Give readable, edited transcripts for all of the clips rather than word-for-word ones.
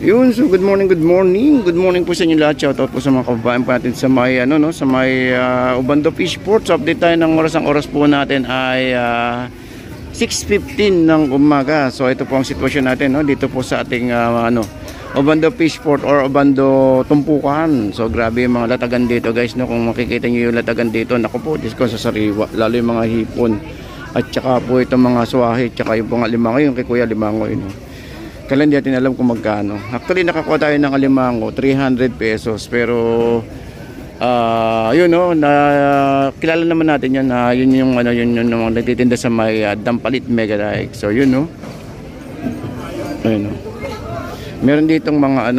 Yun, so good morning po sa inyo lahat. Shoutout po sa mga kababayan po natin sa may sa may Obando Fish Port. So update tayo ng oras. Ang oras po natin ay 6:15 ng umaga. So ito po ang sitwasyon natin, no, dito po sa ating Obando Fish Port or Obando Tumpukan. So grabe yung mga latagan dito, guys, no. Kung makikita niyo yung latagan dito, naku po, Diyos ko, sa sariwa, lalo yung mga hipon at saka po itong mga swahe, tsaka yung mga limango, yung kay Kuya Limango yun, no. Kailan di natin alam kung magkano. Actually nakakuha tayo ng alimango 300 pesos, pero yun, no, na kilala naman natin yan, yun yung yun yung nagtitinda sa may Dampalit Mega Like. So yun, no, ayun, no. Meron ditong mga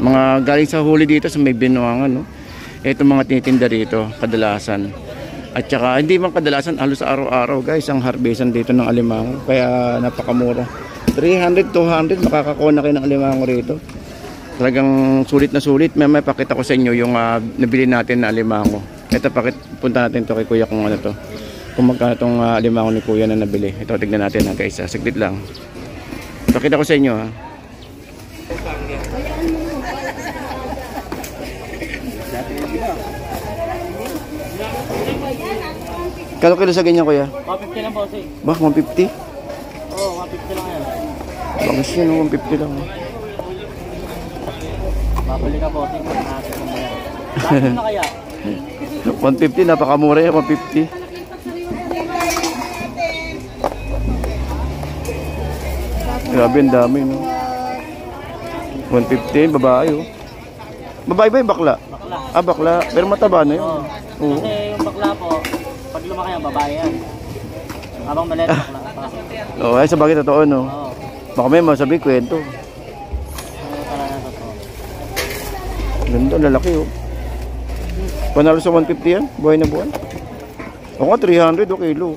mga galing sa huli dito sa may Binuangan, no. Itong mga tinitinda dito kadalasan. At saka hindi man kadalasan, halos araw-araw, guys, ang harvestan dito ng alimango, kaya napakamura. 300, 200 makakakuha na kayo ng alimango rito. Talagang sulit na sulit. May pakita ko sa inyo yung nabili natin na alimango. Ito, punta natin to kay Kuya kung ano to, kung magkano tong alimango ni Kuya na nabili. Ito, tignan natin, guys, saglit lang. Pakita ko sa inyo, ha. Kano kilo sa ganyan, Kuya? 150 lang po, sir. Ba, 150? Oo, 150 lang yan. Bakit yun, 150 lang. Babalik ka po, sir. Bakit na kaya? 150, napakamura yan, 150. Grabe, ang dami, no? 150, babae, oh. Babae ba yung bakla? Bakla. Ah, bakla. Pero mataba na yun. Oo. Kasi yung bakla po, pag lumaki yan, babae yan. Habang maliit, bakla. Oo, ay sa bagay totoo, no? Oo. Baka may masabi, kwento. Talaga totoo. Ganda, lalaki, oh. Panalo sa 150 yan? Buhay na buhay? Ako nga, 300 o kilo.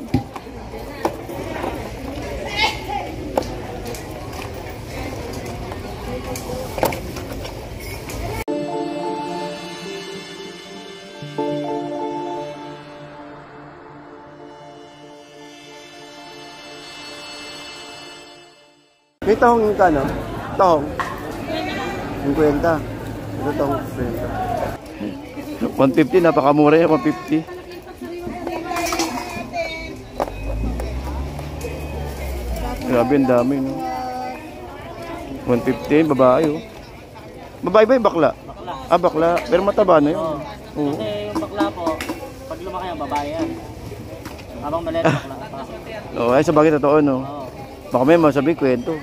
May tahong yung kano? Tahong? 50. Ito tahong 50. 150, napakamura yan, 150. Grabe, ang dami, no? 150, babae, oh. Babae ba yung bakla? Bakla. Ah, bakla. Pero mataba na yun. Oo. Kasi yung bakla po, pag lumaki yan, babae yan. Habang maliit, bakla. Oo, ay sa bagay totoo, no? Oo. Baka may masabi, kwento.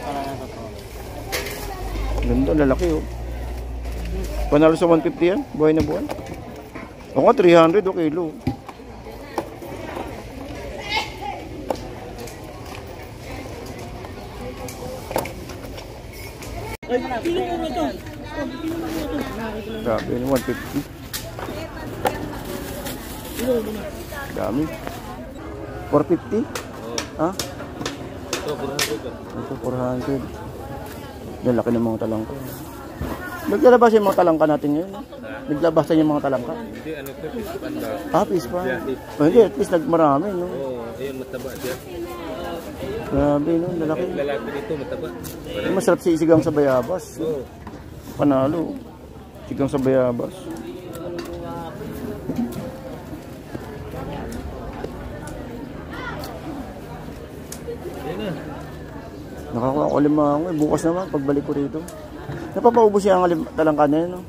Talaga totoo. Ganda, lalaki, oh. Panalo sa 150 yan, buhay na buhay. Ako nga, 300 o kilo. Grabe, 150. Dami. 450? Ha? Ito 400. Yan, laki ng mga talangka. Naglalabas yung mga talangka natin ngayon. Naglabasan yung mga talangka. Hindi, ano ito, fish pan daw. Ah, fish pan. Oh, hindi, at least nagmarami, no? Oo, ayun, mataba siya. Grabe, no? Lalaki. Lalaki dito, mataba. Masarap si sigang sa bayabas. Oo. Panalo. Sigang sa bayabas. Nakakuha ko limango, eh. Bukas naman, pagbalik ko rito. Napapaubos siya ang talangka na yun, no?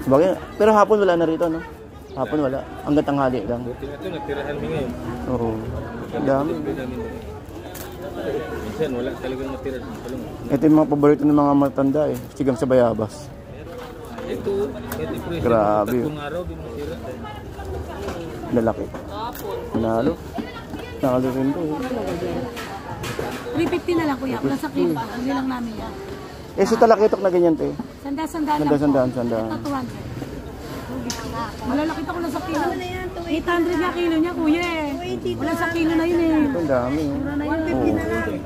Sabagay, pero hapon wala na rito, no? Hapon wala. Hanggang tanghali lang. Buti na ito, nagtirahan mo ngayon. Oo. Ang dami. Minsan, wala talagang natira sa palong. Ito yung mga paborito ng mga matanda, eh. Sigang sa bayabas. Ito, pwede presyo. Grabe. Tatlong araw, di mo sira. Lalaki. Panalo. Panalo rin to, eh. 350 na lang, kuya. Nasa kilo. Hindi lang namin yan. Eh, so talakitok na ganyan, te. Sandaan lang po. Sandaan. Ito 200. Malalaki ko na sa kilo. 800 na kilo niya, kuya eh. Wala sa kilo na yun eh. Ito, ang dami, eh. Mura na yun. 150 na lang.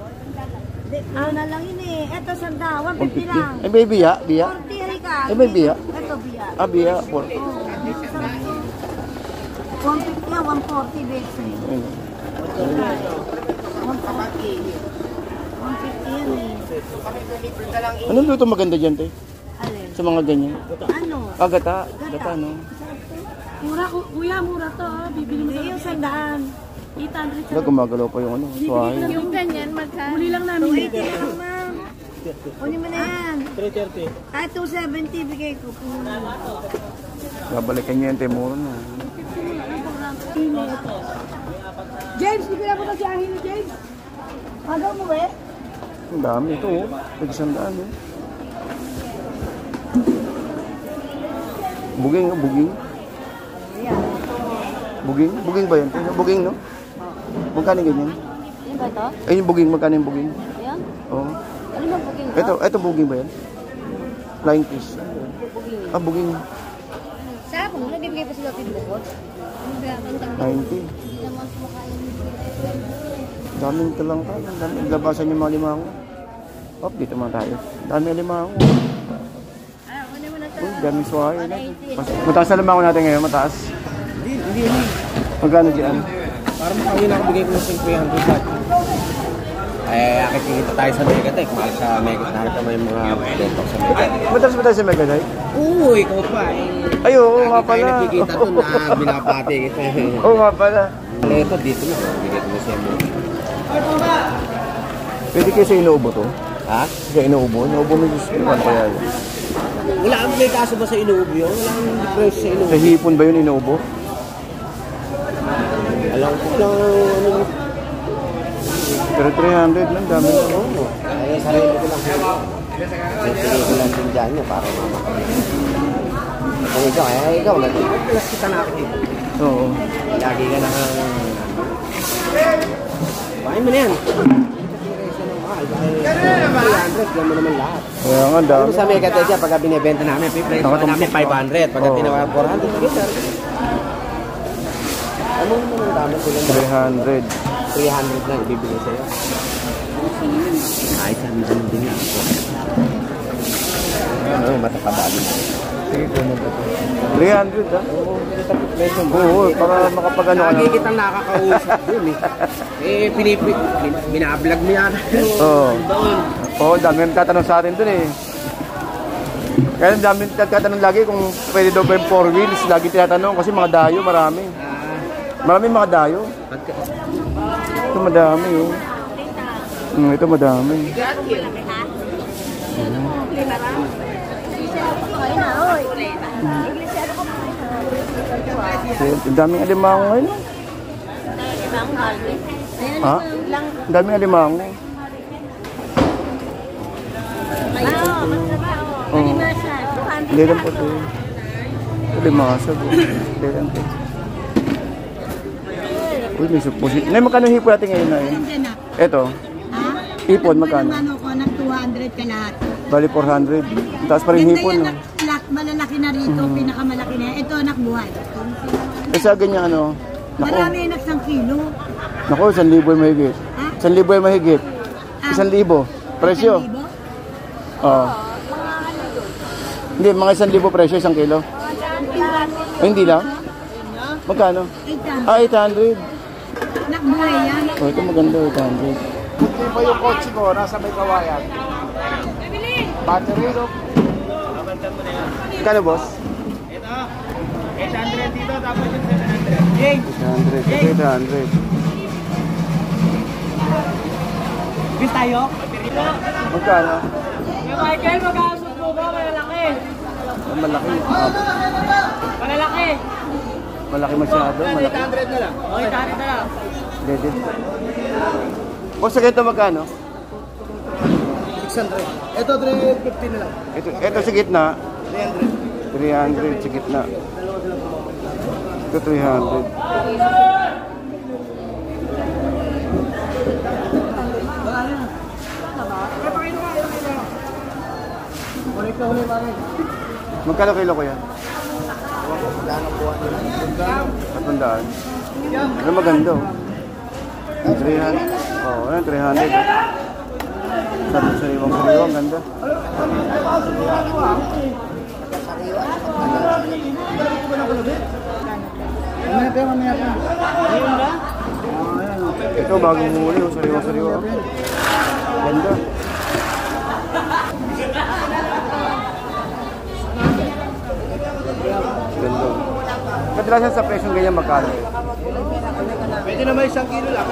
Ano na lang yun eh. Ito sanda, 150 lang. 150. Eh, may biya? Biya? 40 Rika. Eh, may biya? Ito biya. Ah, biya. 40. Oh, 150 yan, 140 base. Ayun. 140. 140 Anong luto maganda dyan, te? Alin? Sa mga ganyan. Ano? Ah, gata. Gata, no? Mura, kuya, mura to. Ha? Bibili mo Yung sa 100. 800 Wala, gumagalaw pa yung ano. Suwahe. Yung ganyan, magkano? Huli lang namin. 280 lang, ma'am. Kunin mo na yan. 330. Ah, 270 bigay ko. Babalikan niya yung temuro na. James, hindi ko na po si Angel ni James. Agaw mo eh? Ang dami ito, oh. Nagsandaan, oh. Buging, oh, buging. Buging? Buging ba yan? Buging, no? Magkano ganyan? Ano ba ito? Ay, yung buging, magkano yung buging? Yan? Oo. Ano ba booking Ito buging ba yan? Flying fish. Ah, buging. Sa ako, nagbibigay pa sila pinbukod. 90. Daming talangka. Daming labasan yung mga limango. Hop, dito muna tayo. Daming limango. Uy, daming suwahe. Mataas na limango natin ngayon, mataas. Hindi. Magkano dyan? Para makawin ako bigay ko ng 300 baht. Nakikita tayo sa Megatech. Mahal sa Megatech. Nakita mo yung mga dentok sa Megatech. Mataas ba tayo sa Megadite? Oo, ikaw pa. Ay, oo nga Tayo pala. nakikita doon na binabati kita. Oo nga pala. Ito, dito na. Bigay ko na siya mo. Pwede kayo sa inuubo to? Ha? Sa inuubo? Inuubo mo yung sinipan pa yan. Wala kang may kaso ba sa inuubo yun? Wala kang difference sa inuubo. Sa hipon ba yun inuubo? Alam ko lang ano. Pero 300 lang, dami na. Oo. Ay, sarili ko lang. Sarili ko lang din dyan niya para mamakapit. Kung ikaw, nagpilas kita nakikita. Oo. Lagi ka na Bahay mo na yan. Mahal. Dahil 300, yan mo naman lahat. Kaya nga, dami. Sa Megatech yan, pagka binibenta namin, piplay namin 500. Pagka tinawagan 400, sige sir. Ano naman ang dami ko lang? 300. 300 lang, ibibigay sa'yo. Ay, saan naman din yan. Ano, matataba din. Sige, ganun ba ito? 300 ah? Oo, para makapag-ano ka Lagi na. kitang nakakausap dun eh. Binablog mo yan. Oo. Oo, dami nagtatanong sa atin dun eh. Kaya dami nagtatanong lagi kung pwede daw ba yung 4 wheels. Lagi tinatanong kasi mga dayo, marami. Marami mga dayo. Ito madami oh. Ito madami. Ang daming alimango ngayon. Ha? Ang daming alimango. Oo. Hindi lang po ito. Limasag. Hindi lang po. Uy, may suposit. Nay, magkano hipo natin ngayon na yun? Ito. Hipon, magkano? Ano ko, nag 200 ka lahat. Bali 400. Taas pa rin hipon, no? Malalaki na rito, pinakamalaki na yan. Ito, nakbuhay. Eh, sa ganyan, ano? Nako, Marami yung nagsang kilo. nako, 1,000 yung mahigit. Ha? 1,000 yung mahigit. 1,000. Presyo? 1,000? Oo. Hindi, mga 1,000 presyo, 1 kilo. Ay, hindi lang? Magkano? 800. Ah, 800. Nakbuhay yan. Oh, ito maganda, 800. Ito pa yung kotse ko, nasa may kawayan. Battery, no? Magkano, boss? Ito, 800 dito, tapos yung 700. Yay! 800. Ito, 800. Bis tayo? Magkano? Michael, mag-aasok mo ba? Malalaki. Ang malaki. Ah, Malalaki. malaki masyado. Malaki. 800 na lang. O, 800 na lang. Dead. Boss, sa ganito magkano? 600. Ito, 350 na lang. Ito sa gitna. 300 sa gitna. Ito 300. Magkano kilo ko yan? 300. Ano maganda oh. 300. Oh, ano 300. Sabi sariwang ganda. Ito bagong huli oh, sariwa. Ganda. Ganda. Kadalasan sa presyo ganyan magkano? Pwede naman 1 kilo lang.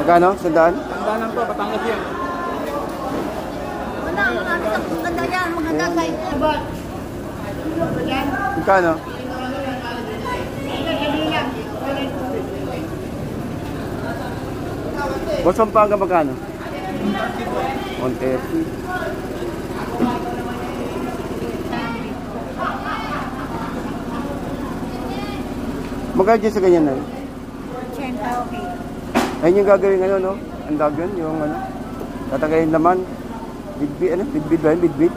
Magkano? Sandaan? Tandaan po, Batangas yan. Marami sa maganda yan, maganda guys. Magkano? Boss Pampanga magkano? 130. Magkano dyan sa ganyan na? 80, okay. Ayun yung gagawin ngayon, no? Ang dagan, yung ano, tatagayin naman. Bidbid, ano? Bidbid ba yun? Bidbid?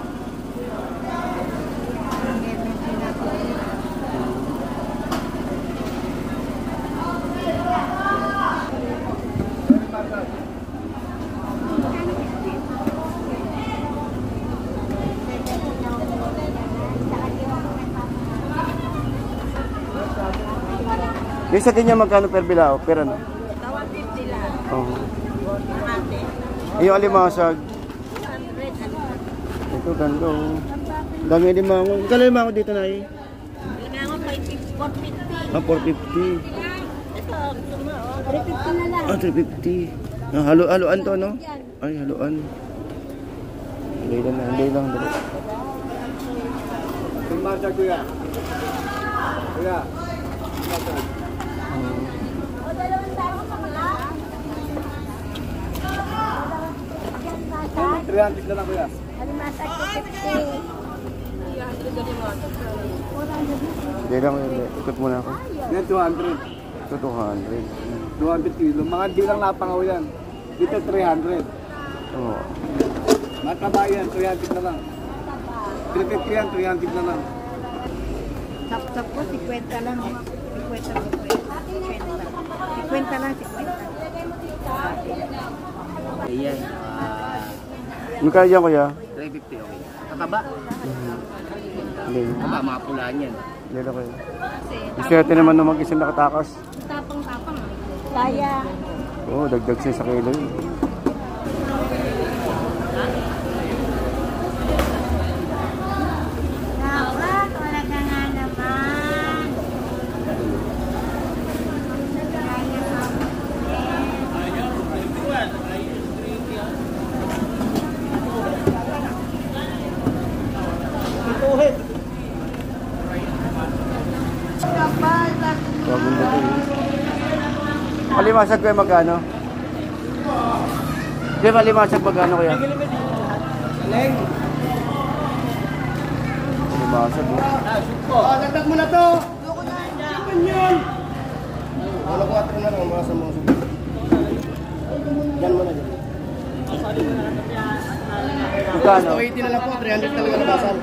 Yung sa kanya magkano per bilao? Per ano? 150 lang. Oo. Ate. Yung alimasag. 100. Ito, ganda, oh. Dami alimango. Magkano alimango dito na eh? Kailangan 450. Ah, 450. Ito, 350 na lang. Ah, 350. Ah, haluan to, no? Ay, haluan. Hindi lang, hindi lang. Yung marcha, kuya. Kuya. O, 2 tao sa mala. 300 na lang, kuya. Alimasag 250. Hindi lang, hindi. Ikot muna ako. Yan, 200. Ito, 200. 200 kilo. Mga di lang napangaw yan. Dito, 300. Oo. Mataba yan, 300 na lang. 350 yan, 300 na lang. Sap-sap po, 50 lang. 50 lang, 50. Ayan. Magkano dyan, kuya? 350, okay. Kataba. Hindi. Kataba, mga pulaan yan. Hindi lang kuya. Iserte naman na mag-isang nakatakas. Tapang-tapang. Kaya. Oo, dagdag siya sa kilo. Dapat, talaga nga naman. Bagong dato eh. Palimasag kuya magkano? Kuya palimasag magkano kuya? Palimasag eh. Dagdag mo na to! Yaman yun! Wala ko 4 na lang, mga sa mga sulit. Yan mo na dyan. Magkano? 80 na lang po, 300 talaga nabasan.